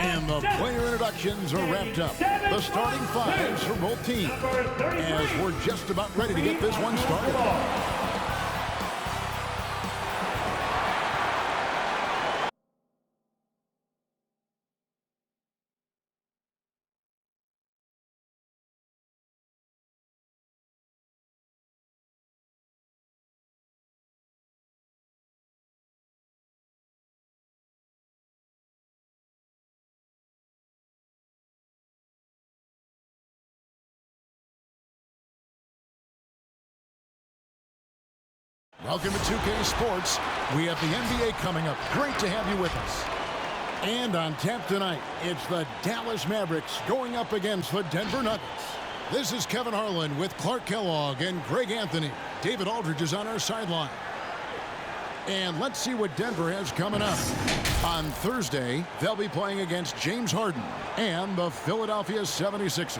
And the player introductions are wrapped up. The starting fives for both teams as we're just about ready to get this one started. Welcome to 2K Sports. We have the NBA coming up. Great to have you with us. And on tap tonight, it's the Dallas Mavericks going up against the Denver Nuggets. This is Kevin Harlan with Clark Kellogg and Greg Anthony. David Aldridge is on our sideline. And let's see what Denver has coming up. On Thursday, they'll be playing against James Harden and the Philadelphia 76ers.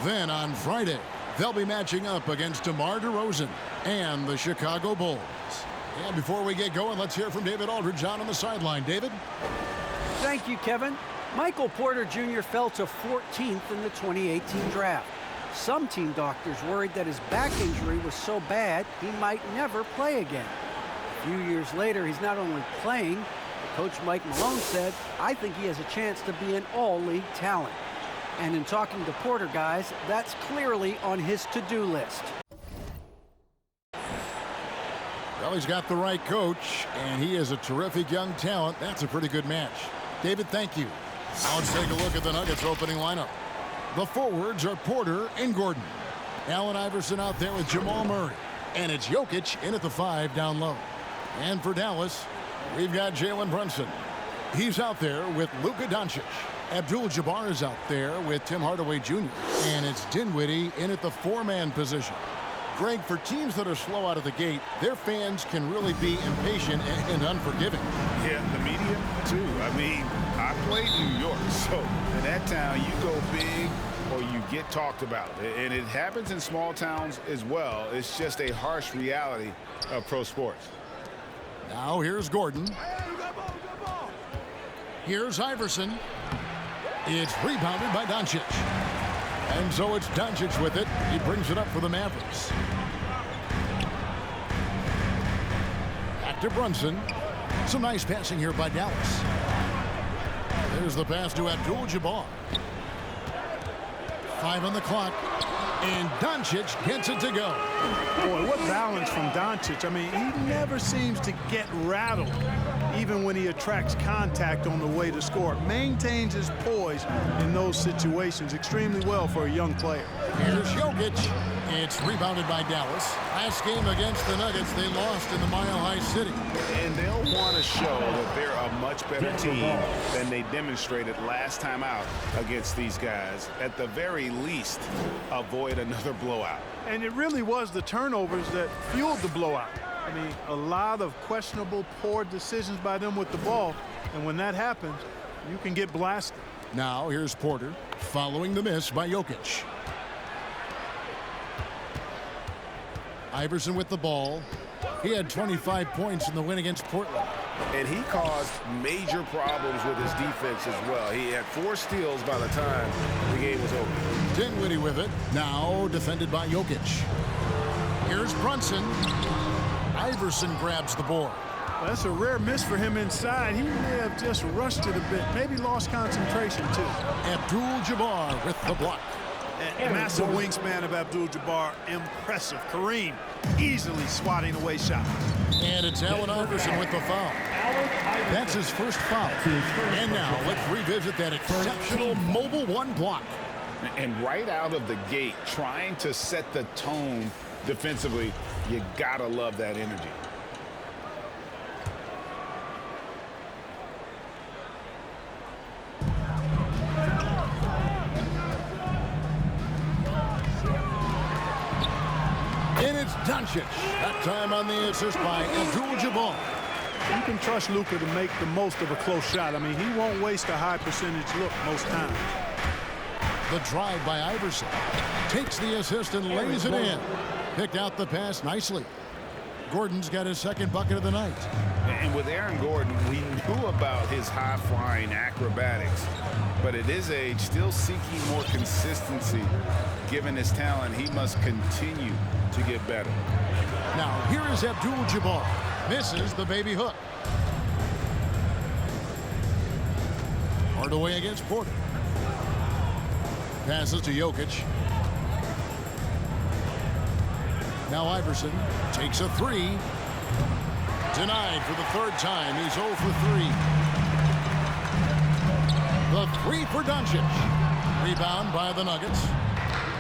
Then on Friday, they'll be matching up against DeMar DeRozan and the Chicago Bulls. And before we get going, let's hear from David Aldridge on the sideline. David? Thank you, Kevin. Michael Porter Jr. fell to 14th in the 2018 draft. Some team doctors worried that his back injury was so bad he might never play again. A few years later, he's not only playing, but Coach Mike Malone said, "I think he has a chance to be an all-league talent." And in talking to Porter, guys, that's clearly on his to-do list. Well, he's got the right coach, and he is a terrific young talent. That's a pretty good match. David, thank you. Now let's take a look at the Nuggets opening lineup. The forwards are Porter and Gordon. Allen Iverson out there with Jamal Murray. And it's Jokic in at the 5 down low. And for Dallas, we've got Jalen Brunson. He's out there with Luka Doncic. Abdul-Jabbar is out there with Tim Hardaway Jr. And it's Dinwiddie in at the 4-man position. Greg, for teams that are slow out of the gate, their fans can really be impatient and unforgiving. Yeah, the media, too. I mean, I played New York, so in that town, you go big or you get talked about. And it happens in small towns as well. It's just a harsh reality of pro sports. Now here's Gordon. Here's Iverson. It's rebounded by Doncic. And so it's Doncic with it. He brings it up for the Mavericks. Back to Brunson. Some nice passing here by Dallas. There's the pass to Abdul-Jabbar. 5 on the clock. And Doncic gets it to go. Boy, what balance from Doncic. I mean, he never seems to get rattled, even when he attracts contact on the way to score. Maintains his poise in those situations extremely well for a young player. Here's Jokic. It's rebounded by Dallas. Last game against the Nuggets, they lost in the Mile High City. And they'll want to show that they're a much better team than they demonstrated last time out against these guys. At the very least, avoid another blowout. And it really was the turnovers that fueled the blowout. I mean, a lot of questionable, poor decisions by them with the ball. And when that happens, you can get blasted. Now here's Porter following the miss by Jokic. Iverson with the ball. He had 25 points in the win against Portland. And he caused major problems with his defense as well. He had 4 steals by the time the game was over. Dinwiddie with it. Now defended by Jokic. Here's Brunson. Iverson grabs the board. Well, that's a rare miss for him inside. He may have just rushed it a bit. Maybe lost concentration, too. Abdul-Jabbar with the block. Massive wingspan of Abdul-Jabbar. Impressive. Kareem easily swatting away shots. And it's Allen Iverson with the foul. That's his first foul. And now let's revisit that exceptional mobile 1 block. And right out of the gate, trying to set the tone defensively, you gotta love that energy. And it's Doncic. That time on the assist by Abdul-Jabbar. You can trust Luka to make the most of a close shot. I mean, he won't waste a high percentage look most times. The drive by Iverson. Takes the assist and lays it in. Picked out the pass nicely. Gordon's got his second bucket of the night. And with Aaron Gordon, we knew about his high-flying acrobatics, but at his age, still seeking more consistency. Given his talent, he must continue to get better. Now, here is Abdul-Jabbar. Misses the baby hook. Hardaway against Porter. Passes to Jokic. Now Iverson takes a three. Denied for the third time. He's 0 for 3. The three for Doncic. Rebound by the Nuggets.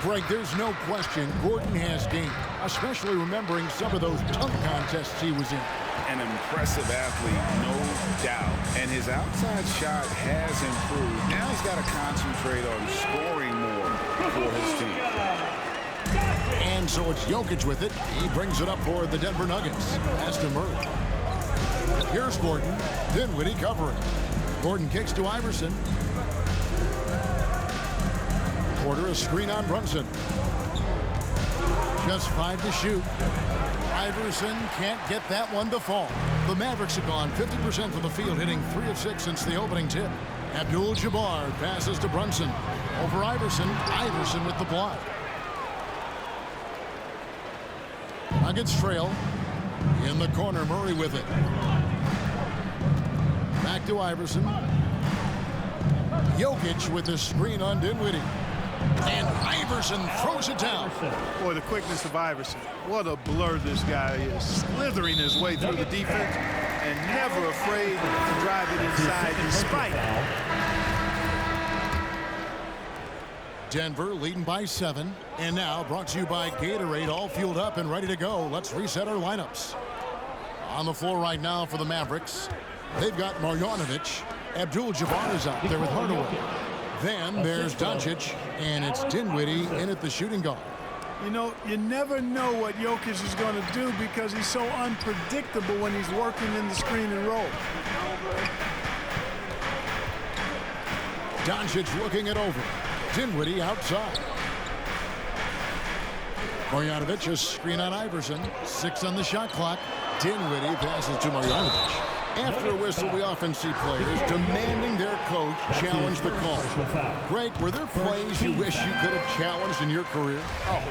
Greg, there's no question Gordon has game, especially remembering some of those dunk contests he was in. An impressive athlete, no doubt. And his outside shot has improved. Now he's got to concentrate on scoring more for his team. And so it's Jokic with it. He brings it up for the Denver Nuggets. Pass to Murray. Here's Gordon. Dinwiddie covering. Gordon kicks to Iverson. Porter a screen on Brunson. Just 5 to shoot. Iverson can't get that one to fall. The Mavericks have gone 50% from the field, hitting 3 of 6 since the opening tip. Abdul-Jabbar passes to Brunson. Over Iverson. Iverson with the block. Nuggets trail. In the corner, Murray with it. Back to Iverson. Jokic with the screen on Dinwiddie. And Iverson throws it down. Boy, the quickness of Iverson. What a blur this guy is. Slithering his way through the defense and never afraid to drive it inside despite. Denver leading by 7. And now brought to you by Gatorade, all fueled up and ready to go. Let's reset our lineups. On the floor right now for the Mavericks, they've got Marjanovic. Abdul-Jabbar is out there with Hardaway. Then there's Doncic, and it's Dinwiddie in at the shooting guard. You know, you never know what Jokic is going to do because he's so unpredictable when he's working in the screen and roll. Doncic looking it over. Dinwiddie outside. Marjanovic a screen on Iverson. 6 on the shot clock. Dinwiddie passes to Marjanovic. After a whistle, we often see players demanding their coach challenge the call. Greg, were there plays you wish you could have challenged in your career? Oh,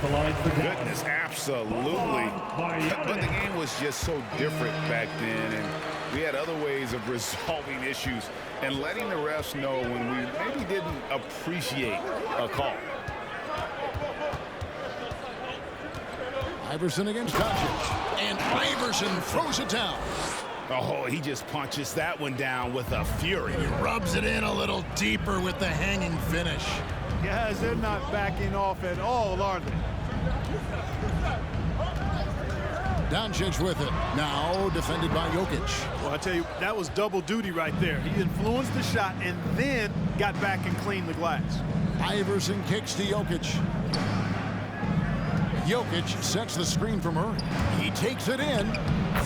goodness, absolutely. But the game was just so different back then, and we had other ways of resolving issues and letting the refs know when we maybe didn't appreciate a call. Iverson against Doncic. And Iverson throws it down. Oh, he just punches that one down with a fury. He rubs it in a little deeper with the hanging finish. Guys, they're not backing off at all, are they? Doncic with it. Now defended by Jokic. Well, I tell you, that was double duty right there. He influenced the shot and then got back and cleaned the glass. Iverson kicks to Jokic. Jokic sets the screen for Murray. He takes it in.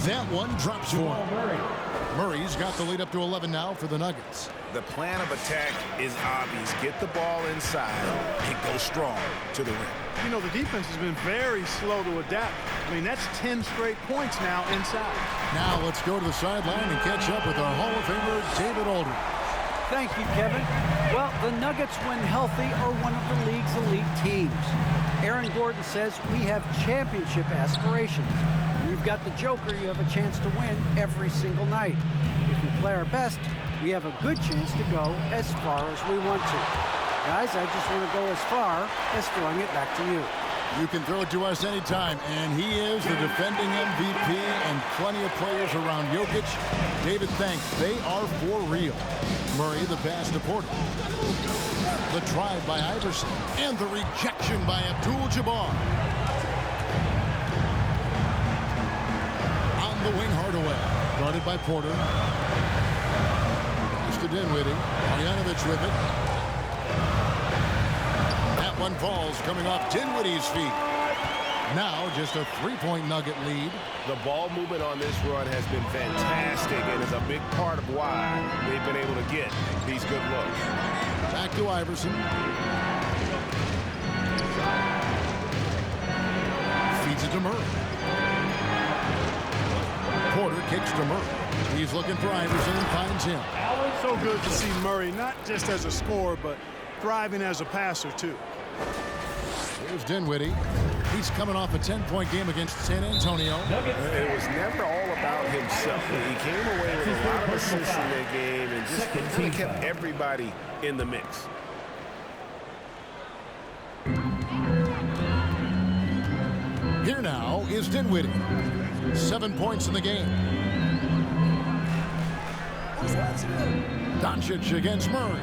That one drops for him. Murray's got the lead up to 11 now for the Nuggets. The plan of attack is obvious. Get the ball inside and go strong to the rim. You know, the defense has been very slow to adapt. I mean, that's 10 straight points now inside. Now let's go to the sideline and catch up with our Hall of Famer, David Aldridge. Thank you, Kevin. Well, the Nuggets, when healthy, are one of the league's elite teams. Aaron Gordon says we have championship aspirations. When you've got the Joker, you have a chance to win every single night. If we play our best, we have a good chance to go as far as we want to. Guys, I just want to go as far as throwing it back to you. You can throw it to us anytime, and he is the defending MVP and plenty of players around Jokic. David, thanks. They are for real. Murray, the pass to Porter. The drive by Iverson, and the rejection by Abdul-Jabbar. On the wing, Hardaway. Guarded by Porter. Pass to Dinwiddie. Marjanovic with it. That one falls, coming off Dinwiddie's feet. Now just a 3-point Nugget lead. The ball movement on this run has been fantastic and is a big part of why they've been able to get these good looks. Back to Iverson. Feeds it to Murray. Porter kicks to Murray. He's looking for Iverson and finds him. So good to see Murray, not just as a scorer, but thriving as a passer, too. Here's Dinwiddie. He's coming off a 10-point game against San Antonio. It was never all about himself. He came away with a lot of assists in that game and just really kept everybody in the mix. Here now is Dinwiddie. 7 points in the game. Doncic against Murray.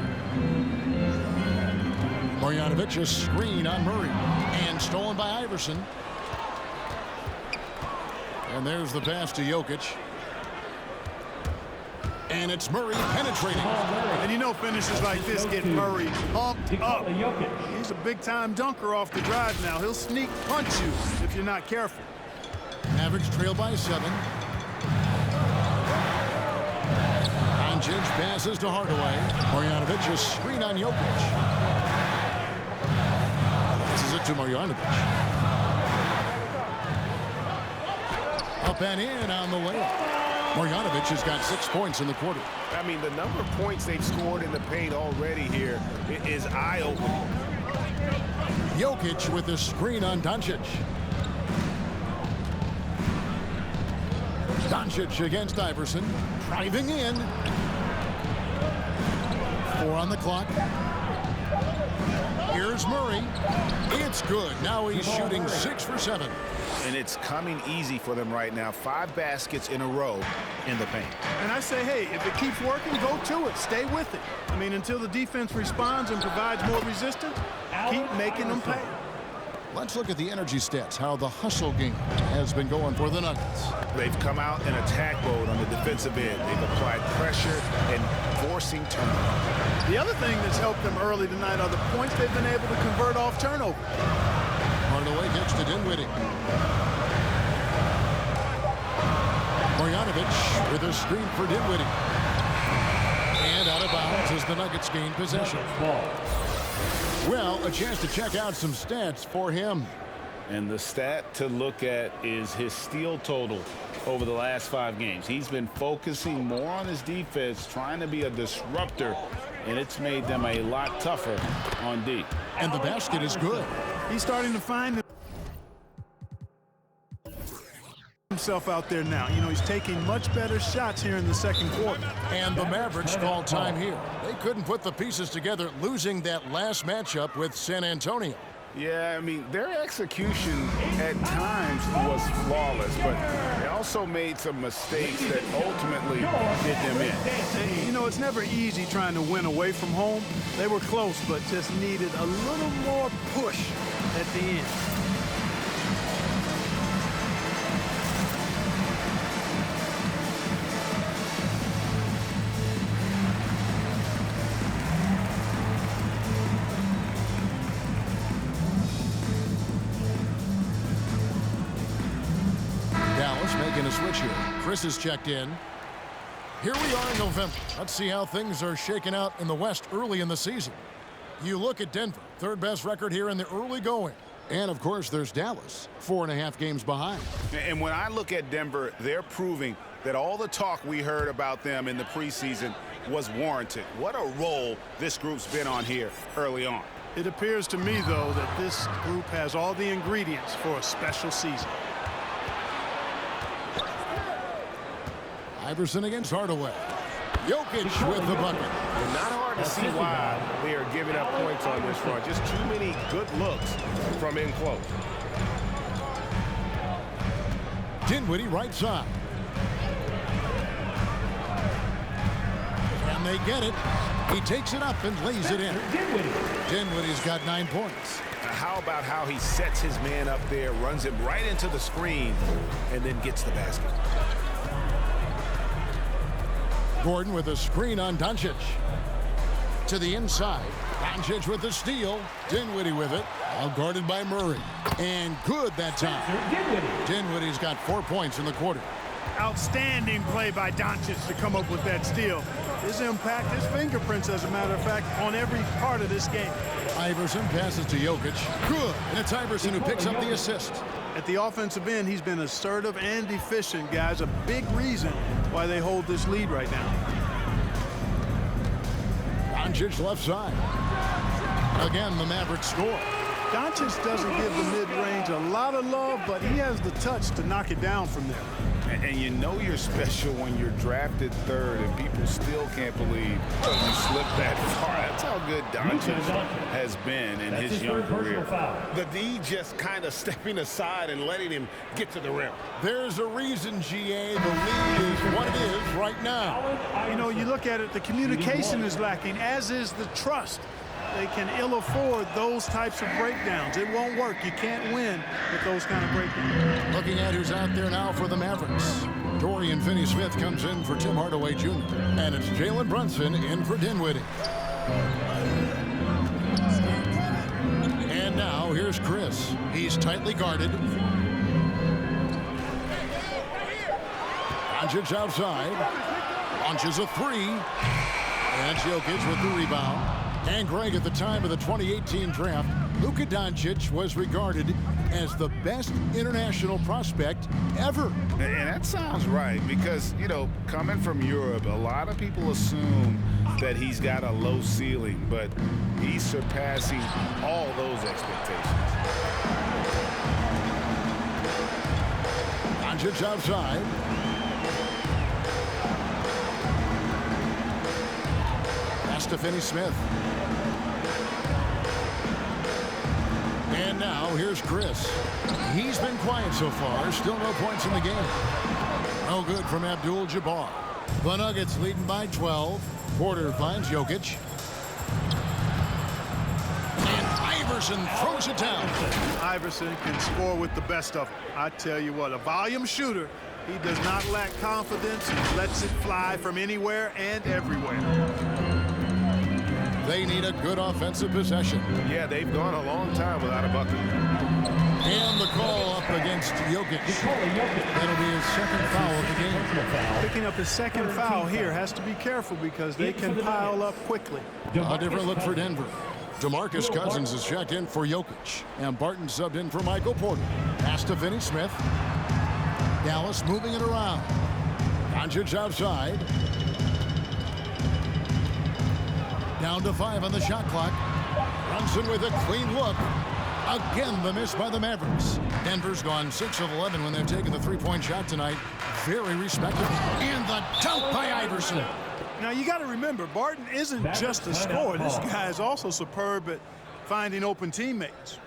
Marjanovic, a screen on Murray. And stolen by Iverson. And there's the pass to Jokic. And it's Murray penetrating. And you know finishes like this get Murray pumped up. He's a big-time dunker off the drive now. He'll sneak punch you if you're not careful. Mavericks trail by 7. Doncic passes to Hardaway. Marjanovic, a screen on Jokic. This is it to Marjanovic. Up and in on the layup. Marjanovic has got 6 points in the quarter. I mean, the number of points they've scored in the paint already here is eye-opening. Jokic with the screen on Doncic. Doncic against Iverson. Driving in. 4 on the clock. Here's Murray. It's good. Now he's shooting 6 for 7. And it's coming easy for them right now. 5 baskets in a row in the paint. And I say, hey, if it keeps working, go to it. Stay with it. I mean, until the defense responds and provides more resistance, keep making them pay. Let's look at the energy stats, how the hustle game has been going for the Nuggets. They've come out in attack mode on the defensive end. They've applied pressure and forcing turnovers. The other thing that's helped them early tonight are the points they've been able to convert off turnover. Hardaway gets to Dinwiddie. Marjanovic with a screen for Dinwiddie. And out of bounds as the Nuggets gain possession. Well, a chance to check out some stats for him. And the stat to look at is his steal total over the last 5 games. He's been focusing more on his defense, trying to be a disruptor, and it's made them a lot tougher on D. And the basket is good. He's starting to find himself out there now. You know, he's taking much better shots here in the second quarter. And the Mavericks call time here. They couldn't put the pieces together, losing that last matchup with San Antonio. Yeah, I mean, their execution at times was flawless, but they also made some mistakes that ultimately did them in. And, you know, it's never easy trying to win away from home. They were close, but just needed a little more push at the end. Making a switch here. Chris is checked in. Here we are in November. Let's see how things are shaking out in the West early in the season. You look at Denver, 3rd best record here in the early going. And, of course, there's Dallas, 4.5 games behind. And when I look at Denver, they're proving that all the talk we heard about them in the preseason was warranted. What a role this group's been on here early on. It appears to me, though, that this group has all the ingredients for a special season. Iverson against Hardaway. Jokic with the bucket. Not hard to see why they are giving up points on this run. Just too many good looks from in close. Dinwiddie right side. And they get it. He takes it up and lays it in. Dinwiddie's got 9 points. How about how he sets his man up there, runs him right into the screen, and then gets the basket. Gordon with a screen on Doncic. To the inside. Doncic with the steal. Dinwiddie with it. Out guarded by Murray. And good that time. Dinwiddie's got 4 points in the quarter. Outstanding play by Doncic to come up with that steal. His impact, his fingerprints, as a matter of fact, on every part of this game. Iverson passes to Jokic. Good. And it's Iverson who picks up the assist. At the offensive end, he's been assertive and efficient, guys. A big reason why they hold this lead right now. Doncic left side. Again, the Mavericks score. Doncic doesn't give the mid-range a lot of love, but he has the touch to knock it down from there. And you know you're special when you're drafted third and people still can't believe you slipped that far. That's how good Doncic has been in his young career. The D just kind of stepping aside and letting him get to the rim. There's a reason, GA, the lead is what it is right now. You know, you look at it, the communication is lacking, as is the trust. They can ill afford those types of breakdowns. It won't work. You can't win with those kind of breakdowns. Looking at who's out there now for the Mavericks. Dorian Finney-Smith comes in for Tim Hardaway Jr. And it's Jalen Brunson in for Dinwiddie. And now here's Chris. He's tightly guarded. Doncic outside. Launches a three. And Jokic with the rebound. And Greg, at the time of the 2018 draft, Luka Doncic was regarded as the best international prospect ever. And that sounds right because, you know, coming from Europe, a lot of people assume that he's got a low ceiling, but he's surpassing all those expectations. Doncic outside. Pass to Finney-Smith. And now here's Chris. He's been quiet so far. Still no points in the game. No good from Abdul-Jabbar. The Nuggets leading by 12. Porter finds Jokic. And Iverson throws it down. Iverson can score with the best of them. I tell you what, a volume shooter. He does not lack confidence. He lets it fly from anywhere and everywhere. They need a good offensive possession. Yeah, they've gone a long time without a bucket. And the call up against Jokic. That'll be his second foul of the game. Picking up his second foul here, has to be careful because they can pile up quickly. A different look for Denver. DeMarcus Cousins is checked in for Jokic. And Barton subbed in for Michael Porter. Pass to Finney-Smith. Dallas moving it around. Doncic outside. Down to 5 on the shot clock. Brunson with a clean look. Again, the miss by the Mavericks. Denver's gone 6 of 11 when they're taking the three-point shot tonight. Very respectable. And the dunk by Iverson. Now, you got to remember, Barton isn't just a scorer. This guy is also superb at finding open teammates.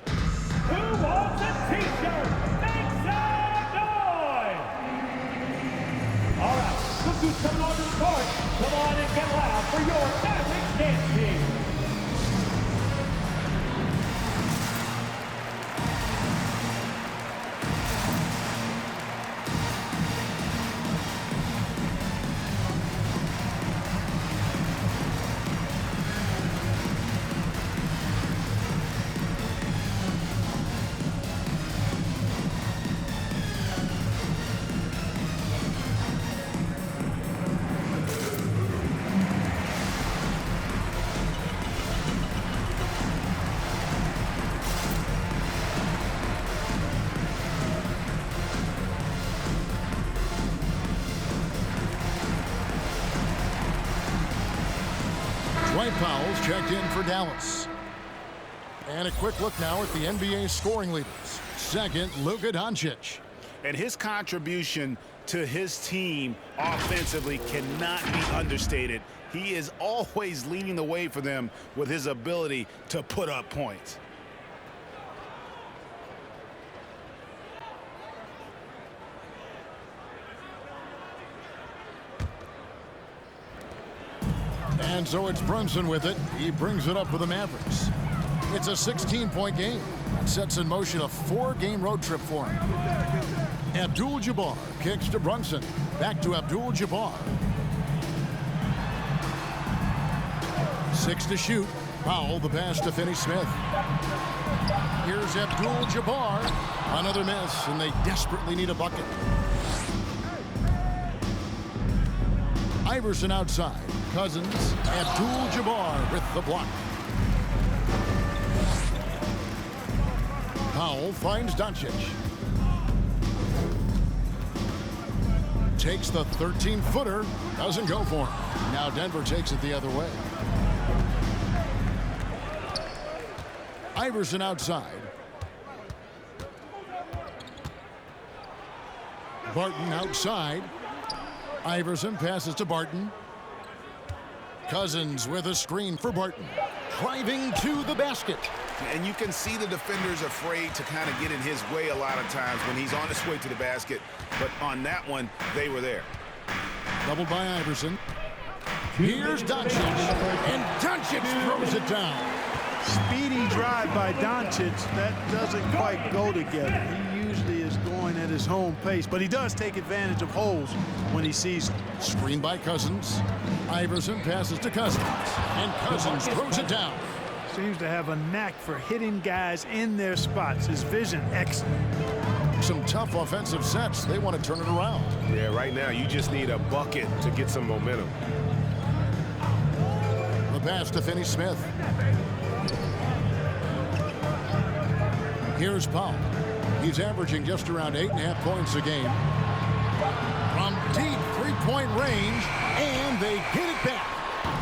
Who wants a T-shirt? Make some noise! All right, look who's coming on the court. Come on and get loud for your Mavericks dance team. Dwight Powell's checked in for Dallas. And a quick look now at the NBA scoring leaders. Second, Luka Doncic. And his contribution to his team offensively cannot be understated. He is always leading the way for them with his ability to put up points. And so it's Brunson with it. He brings it up for the Mavericks. It's a 16-point game. That sets in motion a 4-game road trip for him. Abdul-Jabbar kicks to Brunson. Back to Abdul-Jabbar. 6 to shoot. Powell the pass to Finney-Smith. Here's Abdul-Jabbar. Another miss, and they desperately need a bucket. Iverson outside. Cousins. Abdul-Jabbar with the block. Powell finds Doncic. Takes the 13-footer. Doesn't go for him. Now Denver takes it the other way. Iverson outside. Barton outside. Iverson passes to Barton. Cousins with a screen for Barton. Driving to the basket. And you can see the defenders afraid to kind of get in his way a lot of times when he's on his way to the basket. But on that one, they were there. Doubled by Iverson. Here's Doncic. And Doncic throws it down. Speedy drive by Doncic. That doesn't quite go together. He usually is going at his home pace, but he does take advantage of holes when he sees them. Screen by Cousins. Iverson passes to Cousins. And Cousins throws it down. Seems to have a knack for hitting guys in their spots. His vision excellent. Some tough offensive sets. They want to turn it around. Yeah, right now you just need a bucket to get some momentum. The pass to Finney-Smith. Here's Powell. He's averaging just around 8.5 points a game. From deep three-point range, and they get it back.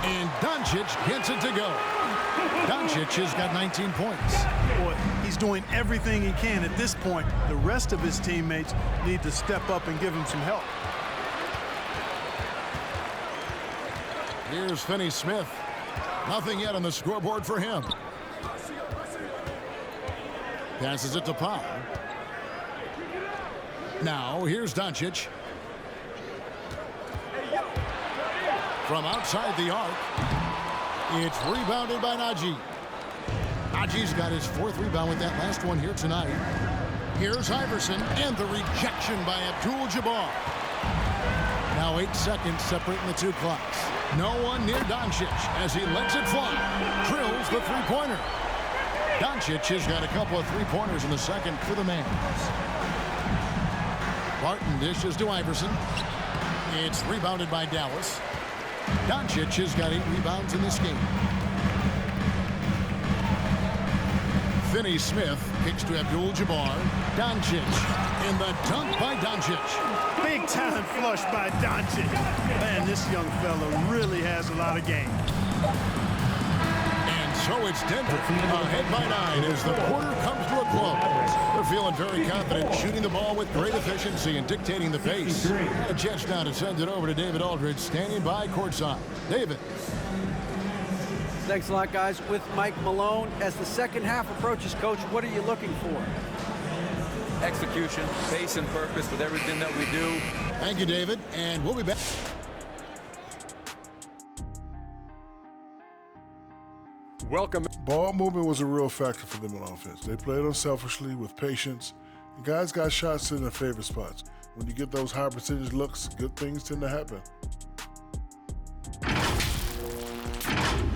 And Doncic gets it to go. Doncic has got 19 points. Boy, he's doing everything he can at this point. The rest of his teammates need to step up and give him some help. Here's Finney-Smith. Nothing yet on the scoreboard for him. Passes it to Powell. Now here's Doncic. From outside the arc. It's rebounded by Najee. Najee's got his 4th rebound with that last one here tonight. Here's Iverson, and the rejection by Abdul-Jabbar. Now 8 seconds separating the two clocks. No one near Doncic as he lets it fly. Drills the three-pointer. Doncic has got a couple of three-pointers in the second for the Mavs. Barton dishes to Iverson. It's rebounded by Dallas. Doncic has got 8 rebounds in this game. Finney-Smith kicks to Abdul-Jabbar. Doncic, and the dunk by Doncic. Big time flush by Doncic. Man, this young fella really has a lot of game. And so it's Denver ahead by 9 as the quarter comes to a close. They're feeling very confident, shooting the ball with great efficiency and dictating the pace. A chance now to send it over to David Aldridge, standing by courtside. David. Thanks a lot, guys. With Mike Malone, as the second half approaches, Coach, what are you looking for? Execution, pace, and purpose with everything that we do. Thank you, David, and we'll be back. Welcome. Ball movement was a real factor for them on offense. They played unselfishly with patience, and guys got shots in their favorite spots. When you get those high percentage looks, good things tend to happen.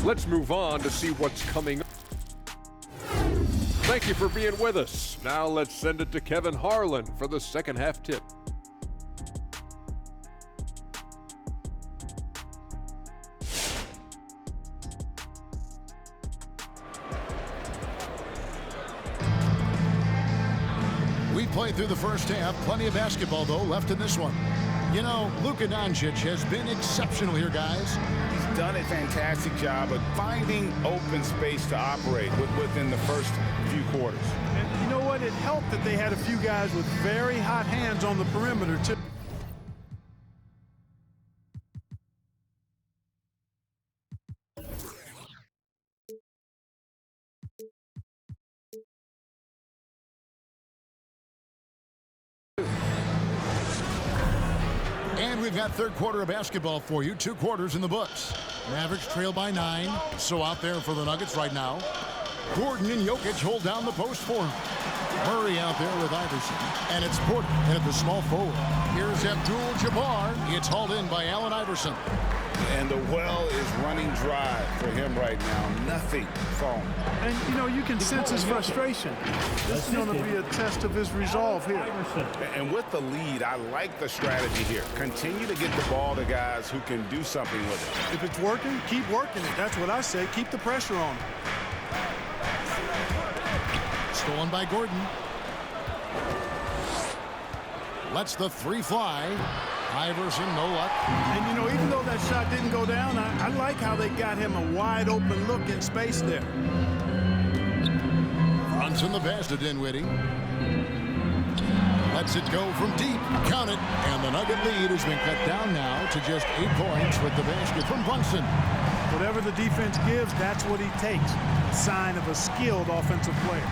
Let's move on to see what's coming up. Thank you for being with us. Now let's send it to Kevin Harlan for the second half tip. We played through the first half. Plenty of basketball, though, left in this one. You know, Luka Doncic has been exceptional here, guys. He's done a fantastic job of finding open space to operate within the first few quarters. And you know what? It helped that they had a few guys with very hot hands on the perimeter, too. And we've got third quarter of basketball for you. 2 quarters in the books. Mavericks trail by 9. So out there for the Nuggets right now. Gordon and Jokic hold down the post for him. Murray out there with Iverson. And it's Porter at the small forward. Here's Abdul-Jabbar. It's hauled in by Allen Iverson. And the well is running dry for him right now. Nothing falling. And, you know, you can sense his frustration. This is going to be a test of his resolve here. And with the lead, I like the strategy here. Continue to get the ball to guys who can do something with it. If it's working, keep working it. That's what I say. Keep the pressure on him. Stolen by Gordon. Lets the three fly. Iverson, no luck. And, you know, even though that shot didn't go down, I like how they got him a wide open look in space there. Brunson the pass to Dinwiddie. Lets it go from deep. Count it. And the Nugget lead has been cut down now to just 8 points with the basket from Brunson. Whatever the defense gives, that's what he takes. A sign of a skilled offensive player.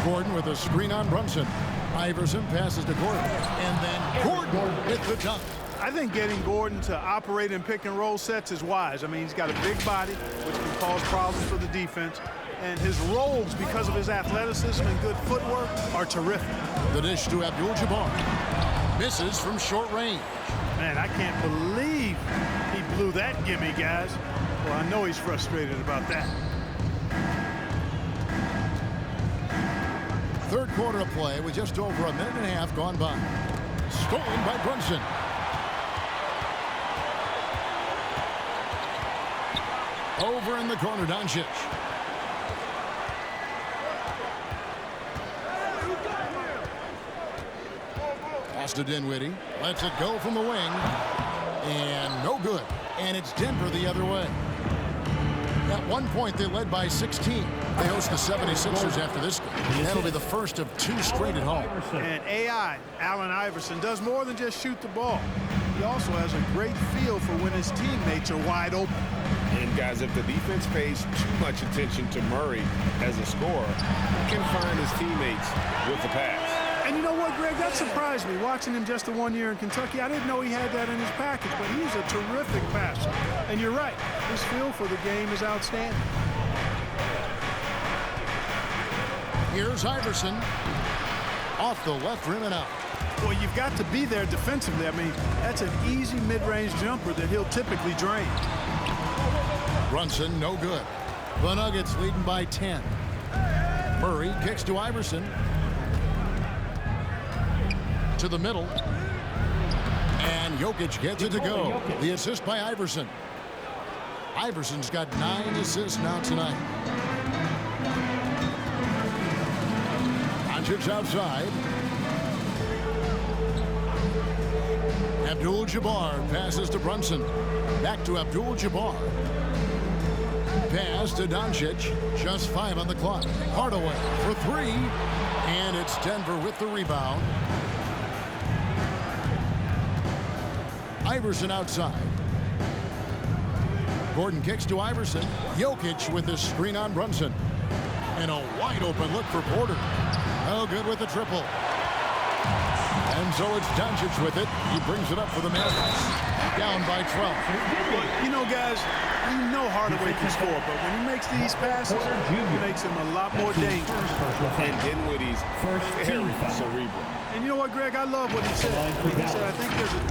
Gordon with a screen on Brunson. Iverson passes to Gordon. And then Gordon with the dunk. I think getting Gordon to operate in pick and roll sets is wise. I mean, he's got a big body, which can cause problems for the defense. And his rolls, because of his athleticism and good footwork, are terrific. The dish to Abdul-Jabbar. Misses from short range. Man, I can't believe he blew that gimme, guys. Well, I know he's frustrated about that. Third quarter of play with just over a minute and a half gone by. Stolen by Brunson. Over in the corner, Doncic. Pass to Dinwiddie. Lets it go from the wing. And no good. And it's Denver the other way. At one point, they led by 16. They host the 76ers after this game. That'll be the first of 2 straight at home. And AI, Allen Iverson, does more than just shoot the ball. He also has a great feel for when his teammates are wide open. And guys, if the defense pays too much attention to Murray as a scorer, he can find his teammates with the pass. And you know what, Greg? That surprised me. Watching him just the 1 year in Kentucky, I didn't know he had that in his package, but he's a terrific passer. And you're right, his feel for the game is outstanding. Here's Iverson. Off the left rim and out. Well, you've got to be there defensively. I mean, that's an easy mid-range jumper that he'll typically drain. Brunson, no good. The Nuggets leading by 10. Murray kicks to Iverson. To the middle. And Jokic gets it to go. The assist by Iverson. Iverson's got 9 assists now tonight. Doncic outside. Abdul-Jabbar passes to Brunson. Back to Abdul-Jabbar. Pass to Doncic. Just 5 on the clock. Hardaway for 3. And it's Denver with the rebound. Iverson outside. Gordon kicks to Iverson. Jokic with the screen on Brunson. And a wide open look for Porter. No good with the triple. And so it's Doncic with it. He brings it up for the Mavericks. Down by 12. You know, guys, you know Hardaway can score, but when he makes these passes, it makes him a lot more dangerous. And Dinwiddie's very cerebral. And you know what, Greg? I love what he said. He said, I think there's a